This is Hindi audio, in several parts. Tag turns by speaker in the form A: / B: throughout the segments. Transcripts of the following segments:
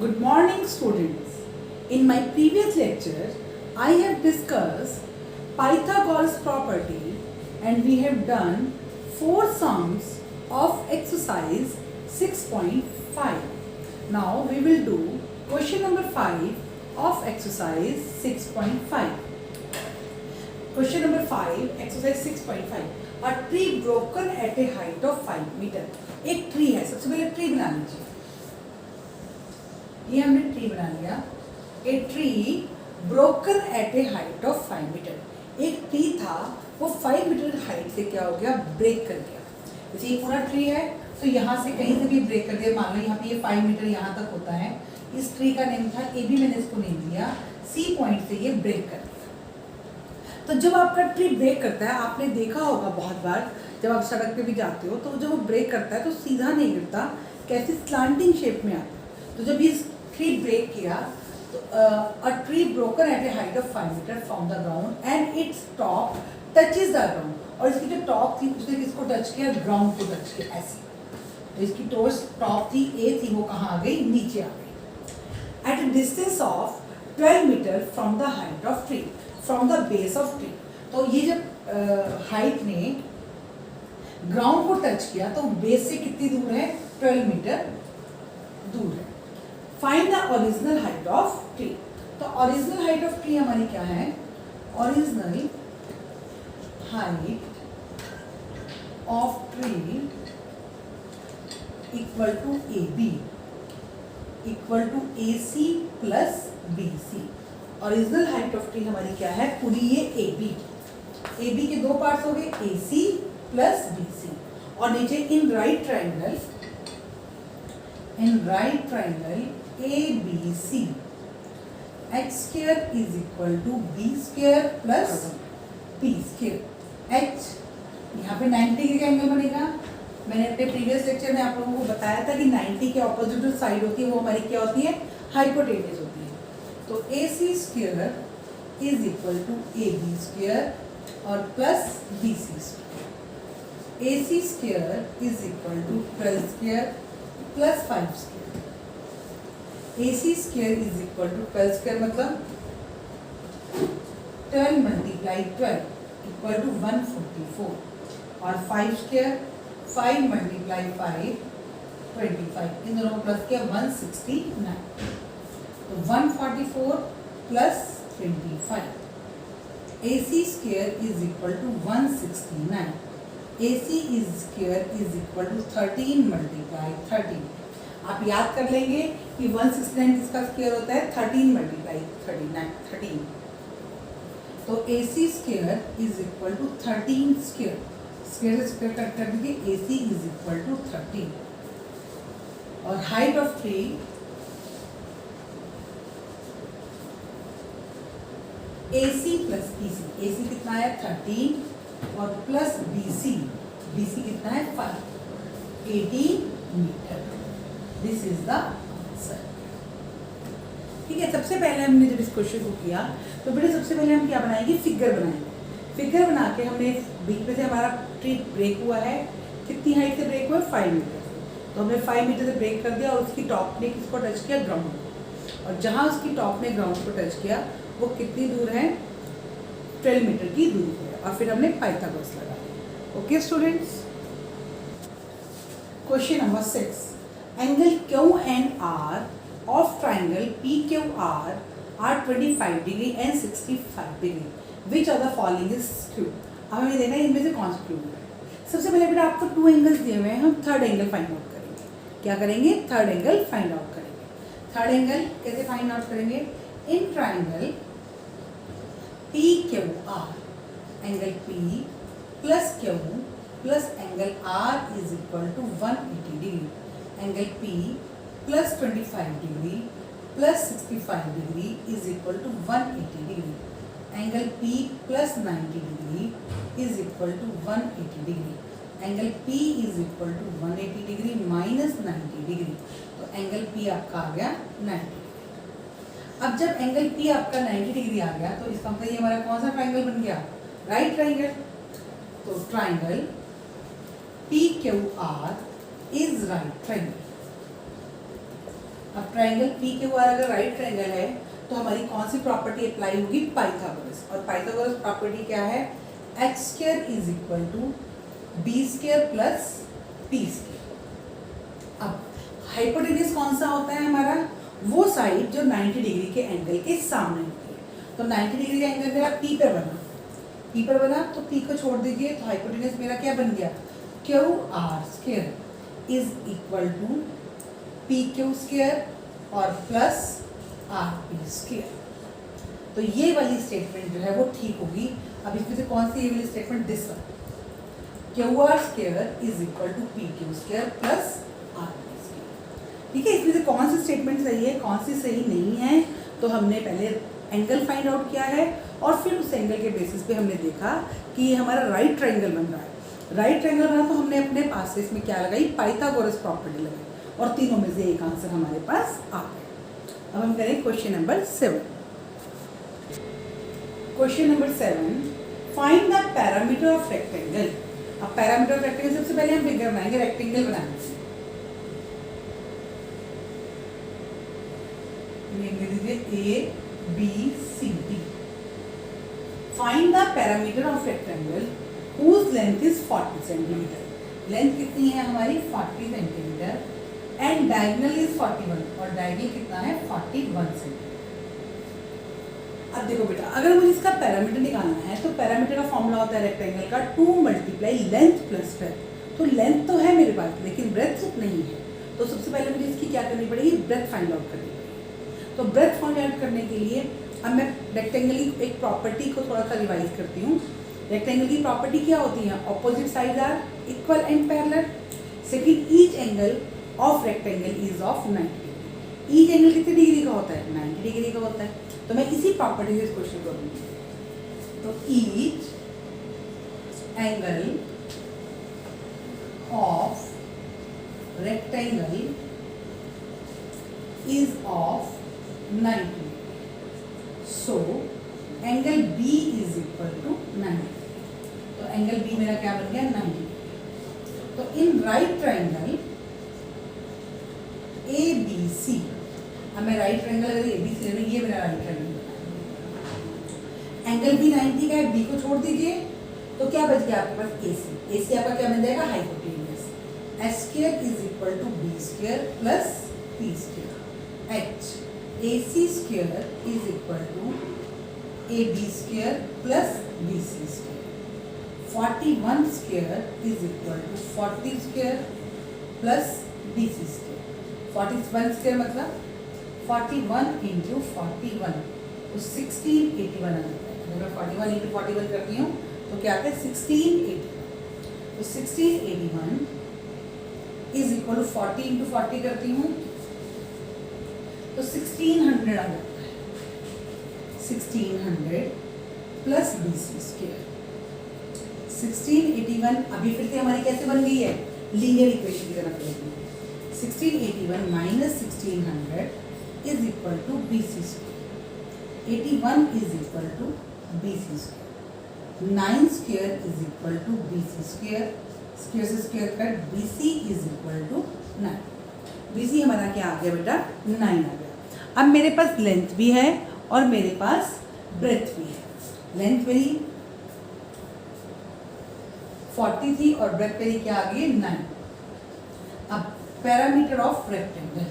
A: Good morning, students. In my previous lecture, I have discussed Pythagoras property and we have done 4 sums of exercise 6.5. Now we will do question number 5 of exercise 6.5. Question number 5, exercise 6.5. A tree broken at a height of 5 meter. एक ट्री है, सबसे पहले ट्री बना लीजिए. ये हमने ट्री बना लिया. A tree broken at a height of 5 metre. एक ट्री था, वो 5 मीटर हाइट से क्या हो गया, ब्रेक कर गया. जैसे ये पूरा ट्री है तो यहाँ से कहीं से भी ब्रेक कर दिया. मान लो यहाँ पे ये 5 मीटर यहाँ तक होता है. इस ट्री का नेम था ए बी, मैंने इसको नेम दिया. सी पॉइंट से ये ब्रेक कर दिया. तो जब आपका ट्री ब्रेक करता है, आपने देखा होगा बहुत बार जब आप सड़क पे भी जाते हो, तो जब वो ब्रेक करता है तो सीधा नहीं गिरता, कैसी स्लांटिंग शेप में आता है. तो जब ये ट्री ब्रेक किया तो a tree broken at a height of 5 metre from the ground and its top touches the ground. और इसकी जो टॉप थी उसने किसको टच किया, ग्राउंड को टच किया ऐसे. तो इसकी टॉप थी ए थी, वो कहाँ आ गई, नीचे आ गई. At a distance of 12 metre from the height of tree, from the base of tree. तो ये जब हाइट ने ग्राउंड को टच किया तो बेस से कितनी दूर है, 12 मीटर दूर है. Find the original height of tree. तो ओरिजिनल हाइट ऑफ ट्री हमारी क्या है, original height of tree equal to A B equal to A C plus B C. Original height of tree हमारी क्या है, पूरी ये ए बी के दो पार्ट्स हो गए, ए सी प्लस बी सी. और नीचे in right triangle A B C H square is equal to B square plus P square. H यहाँ पे 90 डिग्री का एंगल बनेगा. मैंने अपने प्रीवियस लेक्चर में आप लोगों को बताया था कि 90 के ऑपोजिट जो साइड होती है वो हमारी क्या होती है, हाइपोटेन्यूज होती है. तो A C square is equal to A B square और plus B C square. A C square is equal to 12 square plus 5 square. A C square is equal to 12 square मतलब 12 मल्टीप्लाई 12 इक्वल टू 144 और 5 स्क्वायर 5 मल्टीप्लाई 5 25. इन दोनों को प्लस किया 169. तो 144 plus 25. AC square is equal to 169. AC is square is equal to 13 multiply 13. आप याद कर लेंगे कि 169 किसका स्क्वायर होता है, 13 मल्टीप्लाई 13. तो AC square is equal to 13 square. Square से स्क्वायर कट कर दीजिए, AC इज इक्वल टू 13. और height of tree AC plus BC. AC कितना है, 13 और प्लस BC कितना है, 5, 18 metre. This is the answer. ठीक है. सबसे पहले हमने जब इस क्वेश्चन को किया तो बेटे सबसे पहले हम क्या बनाएंगे, फिगर बनाएंगे. फिगर बना के हमने बीच में से हमारा ट्री ब्रेक हुआ है, कितनी हाइट से ब्रेक हुआ है, 5 मीटर से. तो हमने 5 मीटर से ब्रेक कर दिया और उसकी टॉप ने किसको टच किया, ग्राउंड को. और जहाँ उसकी टॉप ने ग्राउंड को टच किया वो कितनी दूर है, 12 मीटर की दूरी है. और फिर हमने पाइथागोरस लगाया. Okay students. Question number 6. Angle Q and R of triangle P Q R 25 degree and 65 degree. Which of the following is skew. अब हमें देखना है इनमें से कौन सा क्यू है. सबसे पहले बेटा आपको 2 एंगल्स दिए हुए हैं, हम थर्ड एंगल फाइंड आउट करेंगे. क्या करेंगे, थर्ड एंगल फाइंड आउट करेंगे. थर्ड एंगल कैसे फाइंड आउट करेंगे, in triangle P Q R angle P plus Q plus angle R is equal to 180 degree. Angle P plus 25 degree plus 65 degree is equal to 180 degree. Angle P plus 90 degree is equal to 180 degree. Angle P is equal to 180 degree minus 90 degree. तो एंगल पी आपका आ गया 90. अब जब एंगल पी आपका 90 डिग्री आ गया तो इसका मतलब ये हमारा कौन सा ट्राइंगल बन गया, राइट ट्राइंगल. तो triangle P Q R is right triangle. अब ट्राइंगल पी के ऊपर अगर राइट ट्राइंगल है तो हमारी कौन सी प्रॉपर्टी अप्लाई होगी, पाइथागोरस। और पाइथागोरस प्रॉपर्टी क्या है, X square is equal to B square plus P square. अब हाइपोटेन्यूज कौन सा होता है हमारा, वो साइड जो 90 डिग्री के एंगल के सामने होती है। तो 90 डिग्री का एंगल मेरा पी पर बना, पी पर बना तो पी को छोड़ दीजिए, तो हाइपोटेन्यूज मेरा क्या बन गया, Q R square is equal to P Q square और प्लस आर पी स्क्वायर। तो ये वाली स्टेटमेंट जो है वो ठीक होगी। अब इसमें से कौन सी ये वाली statement, this one, Q R square is equal to P Q square plus R P square. ठीक है, इसमें से कौन सी स्टेटमेंट सही है, कौन सी सही नहीं है, तो हमने पहले एंगल फाइंड आउट किया है और फिर उस एंगल के बेसिस पे हमने देखा कि ये हमारा राइट ट्राइंगल बन रहा है। राइट ट्राइंगल बना तो हमने अपने पास से इसमें क्या लगाई, पाइथागोरस प्रॉपर्टी लगाई और तीनों में से एक आंसर हमारे पास आ गया। अब हम करें question number 7। Question number 7, find the parameter of rectangle. अब पैरामीटर ऑफ रेक्टेंगल सबसे पहले हम फिगर बनाएंगे, रेक्टेंगल बनाएंगे। A B C D. Find the parameter of rectangle whose length is 40 centimetre. Length कितनी है हमारी, 40 सेंटीमीटर एंड डायगोनल इज 41 और डायगोनल कितना है, 41 सेंटीमीटर। अब देखो बेटा, अगर मुझे इसका पैरामीटर निकालना है तो पैरामीटर का फॉर्मूला होता है रेक्टेंगल का 2 मल्टीप्लाई लेंथ प्लस ब्रेथ। तो लेंथ तो है मेरे पास लेकिन ब्रेथ नहीं है, तो सबसे पहले मुझे इसकी क्या करनी पड़ेगी, ब्रेथ फाइंड आउट करनी पड़ेगी। तो ब्रेथ फाइंड आउट करने के लिए अब मैं रेक्टेंगल की एक प्रॉपर्टी को थोड़ा सा रिवाइज करती हूँ। रेक्टेंगल की प्रॉपर्टी क्या होती है, opposite side are equal and parallel. Second, each angle of rectangle is of 90 degree. Each angle कितनी डिग्री का होता है, 90 डिग्री का होता है। तो मैं इसी प्रॉपर्टी से इस क्वेश्चन करूंगी। तो each angle of rectangle is of 90। So angle B is equal to 90। तो एंगल बी मेरा क्या बन गया, 90। तो in right triangle A B C, अब मैं राइट ट्राइंगल अगर ए बी सी ले रही हूँ, ये मेरा राइट ट्राइंगल, एंगल बी 90 का है, बी को छोड़ दीजिए तो क्या बच गया आपके पास, ए सी। ए सी आपका क्या बन जाएगा, hypotenuse. H square is equal to B square plus P square. H A C square is equal to A B square plus B C square. 41 square is equal to 40 square plus B C square. 41 square मतलब 41 इंटू 41, तो 1681 आ जाता है। अगर मैं 41 इंटू 41 करती हूँ तो क्या आता है, 1681। तो 1681 इज इक्वल टू 40 इंटू 40 करती हूँ तो 1600 आ जाता है। 1600 प्लस बी सी स्क्वायर। 1681 अभी फिर से हमारी कैसे बन गई है, लीनियर इक्वेशन की तरफ लेंगे। 1681 minus 1600 is equal to B C square. 81 is equal to B C square. 9 square is equal to B C square. Square से square cut, B C is equal to 9। B C हमारा क्या आ गया बेटा, 9 आ गया। अब मेरे पास लेंथ भी है और मेरे पास ब्रेथ भी है। लेंथ मेरी 40 थी और ब्रेथ मेरी क्या आ गई, 9। अब parameter of rectangle,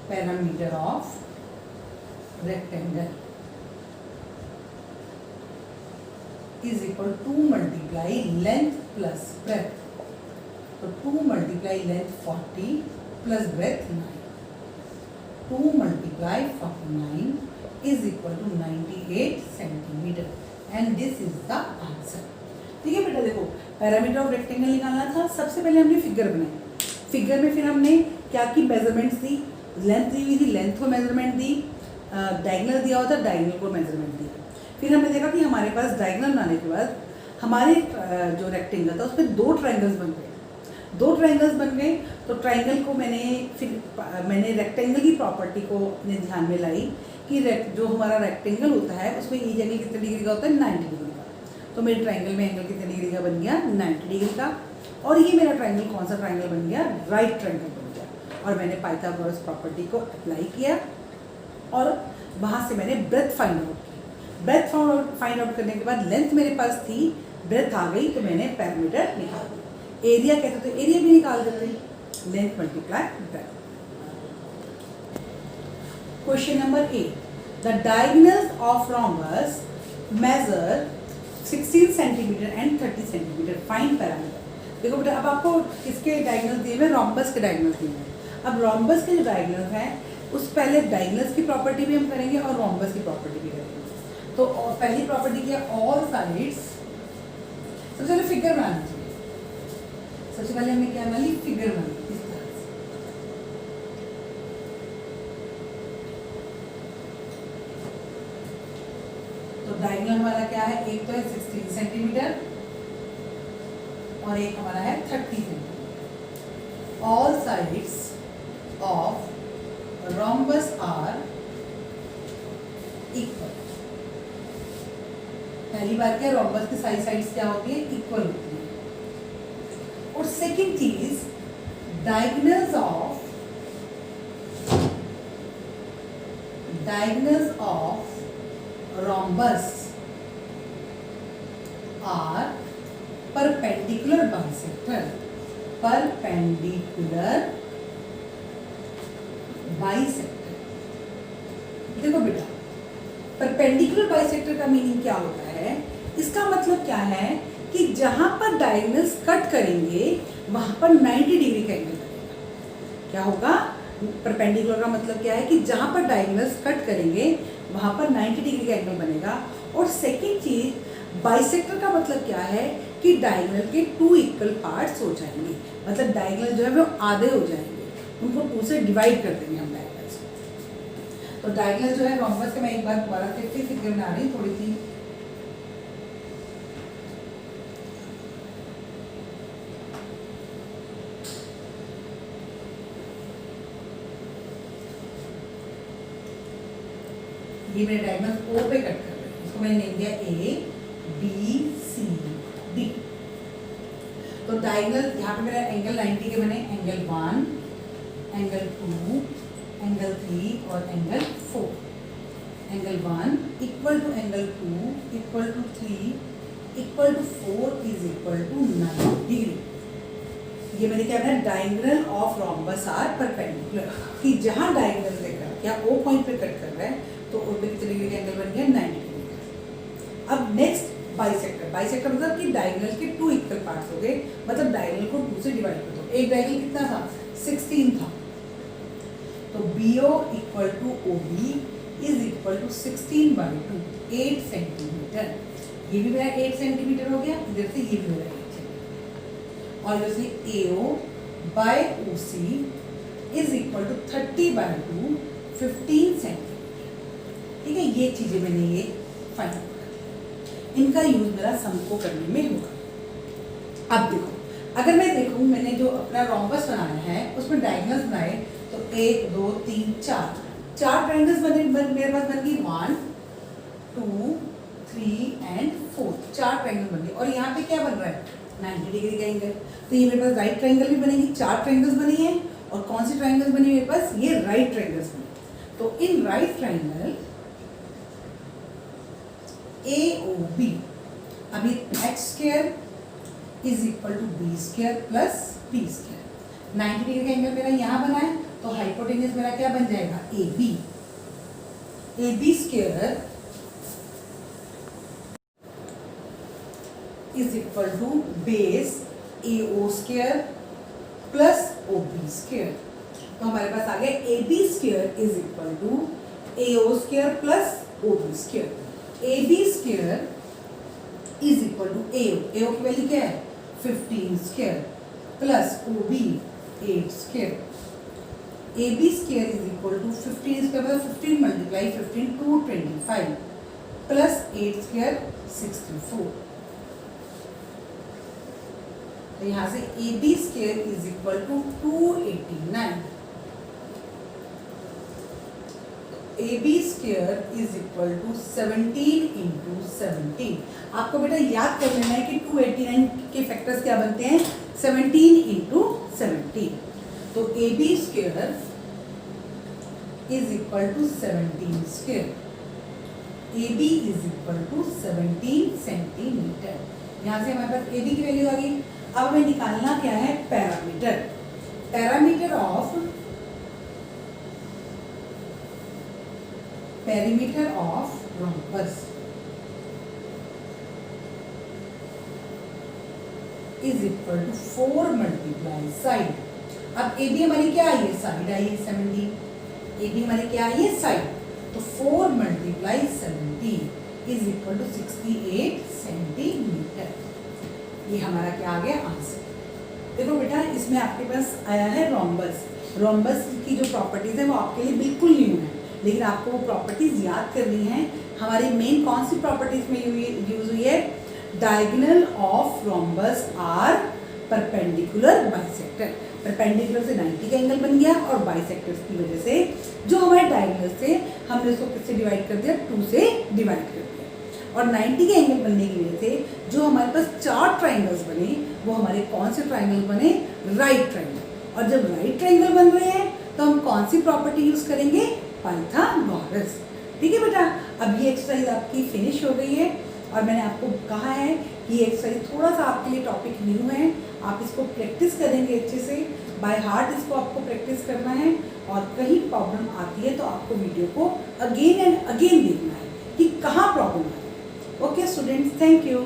A: parameter of rectangle is equal 2 multiply length plus breadth. तो 2 multiply length 40 plus breadth 9। 2 multiply 49 is equal to 98 centimetre and this is the answer. ठीक है बेटा, देखो पैरामीटर ऑफ रेक्टेंगल निकालना था, सबसे पहले हमने फिगर बनाई। फिगर में फिर हमने क्या की, मेजरमेंट्स दी, लेंथ दी हुई थी, लेंथ को मेजरमेंट दी, डायगोनल दिया हुआ था, डायगोनल को मेजरमेंट दिया। फिर हमने देखा कि हमारे पास डायगोनल बनाने के बाद हमारे जो रेक्टेंगल था उसमें 2 ट्राइंगल्स बन गए। 2 ट्राइंगल्स बन गए तो ट्राइंगल को मैंने रेक्टेंगल की प्रॉपर्टी को अपने ध्यान में लाई कि जो हमारा रेक्टेंगल होता है उसमें ईच एंगल कितने डिग्री का होता है, 90 डिग्री का। तो मेरे ट्राइंगल में एंगल कितने डिग्री का बन गया, 90 डिग्री का। और ये मेरा ट्राइंगल कौन सा ट्राइंगल बन गया, राइट ट्राइंगल बन गया। और मैंने पाइथागोरस प्रॉपर्टी को अप्लाई किया और वहाँ से मैंने ब्रेथ फाइंड आउट की। ब्रेथ फाइंड आउट करने के बाद लेंथ मेरे पास थी, ब्रेथ आ गई तो मैंने पैरामीटर निकाल दिया। एरिया कहते तो एरिया भी निकाल देते, length multiply breath. Question number 8, the diagonals of rhombus measure 16 centimetre and 30 centimetre, find parameter. देखो बेटा अब आपको किसके डायगोनल दिए हुए, रोम्बस के डायगोनल दिए हुए। अब रोम्बस के जो डायगोनल हैं उस पहले डायगोनल्स की प्रॉपर्टी भी हम करेंगे और रोम्बस की प्रॉपर्टी भी करेंगे। तो पहली प्रॉपर्टी क्या, ऑल साइड्स, सबसे पहले फिगर बनानी चाहिए। सबसे पहले हमने क्या बना ली, फिगर बनाई इस तरह से। तो डायगोनल हमारा क्या है, एक तो है 16 सेंटीमीटर और एक हमारा है 30 centimetre. All sides of rhombus are equal। पहली बार क्या, rhombus की सारी साइड्स क्या होती है, इक्वल होती है। और सेकंड चीज, diagonals of rhombus are perpendicular bisector, bisector. देखो बेटा परपेंडिकुलर बाइसेक्टर का मीनिंग क्या होता है, इसका मतलब क्या है कि जहां पर डायगोनल्स कट करेंगे वहां पर 90 डिग्री का एंगल बनेगा। क्या होगा, परपेंडिकुलर का मतलब क्या है कि जहां पर डायगोनल्स कट करेंगे वहां पर 90 डिग्री का एंगल बनेगा। और सेकेंड चीज बाइसेक्टर का मतलब क्या है कि डायगोनल के 2 इक्वल पार्ट्स हो जाएंगे, मतलब डायगोनल जो है वो आधे हो जाएंगे, उनको 2 से डिवाइड कर देंगे हम डायगोनल्स। तो डायगोनल जो है रोम्बस का, मैं एक बार दोबारा फिर फिगर बना रही हूँ थोड़ी सी। ये मेरे डायगोनल O पे कट कर रहे हैं, इसको मैंने नेम दिया A B C D। तो डायगोनल यहाँ पे मेरा एंगल 90 के बने, एंगल 1, एंगल 2, एंगल 3 और angle 4। Angle 1 equal to angle 2 equal to 3 equal to 4 is equal to 90 degree. ये मैंने क्या बनाया, diagonal of rhombus are perpendicular, कि जहां डायगोनल देकर या O पॉइंट पे कट कर रहा है तो O पे कितने डिग्री का एंगल बन गया, 90 डिग्री का। अब नेक्स्ट बाइसेक्टर, बाइसेक्टर मतलब कि डायगोनल के 2 इक्वल पार्ट्स हो गए, मतलब डायगोनल को 2 से डिवाइड कर दो। एक डायगोनल कितना था, 16 था, तो BO equal to OB is equal to 16/2, 8 centimetre. ये भी मेरा 8 सेंटीमीटर हो गया, इधर से ये भी मेरा 8 सेंटीमीटर। और इधर से AO by OC is equal to 30/2, 15 centimetre. ठीक है, ये चीजें मैंने ये फाइंड कर, इनका यूज मेरा सम को करने में होगा। अब देखो, अगर मैं देखूं मैंने जो अपना रोम्बस बनाया है उसमें डायगोनल्स बनाए, तो 1 2 3 4 ट्रायंगल्स बने, मेरे पास बन गई 1 2 3 एंड 4, 4 ट्रायंगल बन गए। और यहाँ पे क्या बन रहा है, 90 डिग्री का एंगल। तो ये मेरे पास राइट ट्रायंगल भी बनेगी, 4 ट्रायंगल्स बनी है। और कौन सी ट्रायंगल्स बनी मेरे पास, ये राइट ट्रायंगल्स बने। तो इन राइट ट्रायंगल AOB, अभी x² is equal to B² plus B²। 90 degree का एंगल मेरा यहाँ बना है, तो हाइपोटेन्यूज मेरा क्या बन जाएगा, AB। AB² is equal to base AO² plus OB²। तो हमारे पास आ गया AB² is equal to AO² plus OB²। AB² is equal to AO, AO की वैल्यू क्या है, 15² plus OB 8²। AB² is equal to 15² plus 15 multiply 15 225 plus 8² 64। तो यहाँ से AB² is equal to 289। AB² is equal to 17 into 17। आपको बेटा याद कर लेना है कि 289 के फैक्टर्स क्या बनते हैं, 17 इंटू 17। तो AB square is equal to 17 square. AB is equal to 17 centimetre. यहाँ से हमारे पास AB की वैल्यू आ गई। अब हमें निकालना क्या है, parameter. Parameter of rhombus is equal to 4 multiply side. अब ए बी हमारी क्या आई है, साइड आई है 17। ए बी हमारी क्या आई है, साइड। तो 4 multiply 17 is equal to 68 centimetre. ये हमारा क्या आ गया, आंसर। देखो बेटा, इसमें आपके पास आया है रोम्बस। रोम्बस की जो प्रॉपर्टीज है वो आपके लिए बिल्कुल न्यू है, लेकिन आपको वो प्रॉपर्टीज याद करनी है। हमारी मेन कौन सी प्रॉपर्टीज में यूज हुई है, diagonal of rhombus are perpendicular bisector. Perpendicular से 90 का एंगल बन गया और बाइसेक्टर्स की वजह से जो हमारे डायगोनल से हमने उसको किससे डिवाइड कर दिया, 2 से डिवाइड कर दिया। और 90 के एंगल बनने की वजह से जो हमारे पास 4 ट्राइंगल्स बने वो हमारे कौन से ट्राइंगल बने, राइट ट्राइंगल। और जब राइट ट्राइंगल बन रहे हैं तो हम कौन सी प्रॉपर्टी यूज करेंगे, पाइथागोरस। ठीक है बेटा, अब ये एक्सरसाइज आपकी फिनिश हो गई है और मैंने आपको कहा है कि ये एक्सरसाइज थोड़ा सा आपके लिए टॉपिक न्यू है। आप इसको प्रैक्टिस करेंगे अच्छे से, बाय हार्ट इसको आपको प्रैक्टिस करना है। और कहीं प्रॉब्लम आती है तो आपको वीडियो को अगेन एंड अगेन देखना है कि कहाँ प्रॉब्लम आ रही है। Okay students, thank you.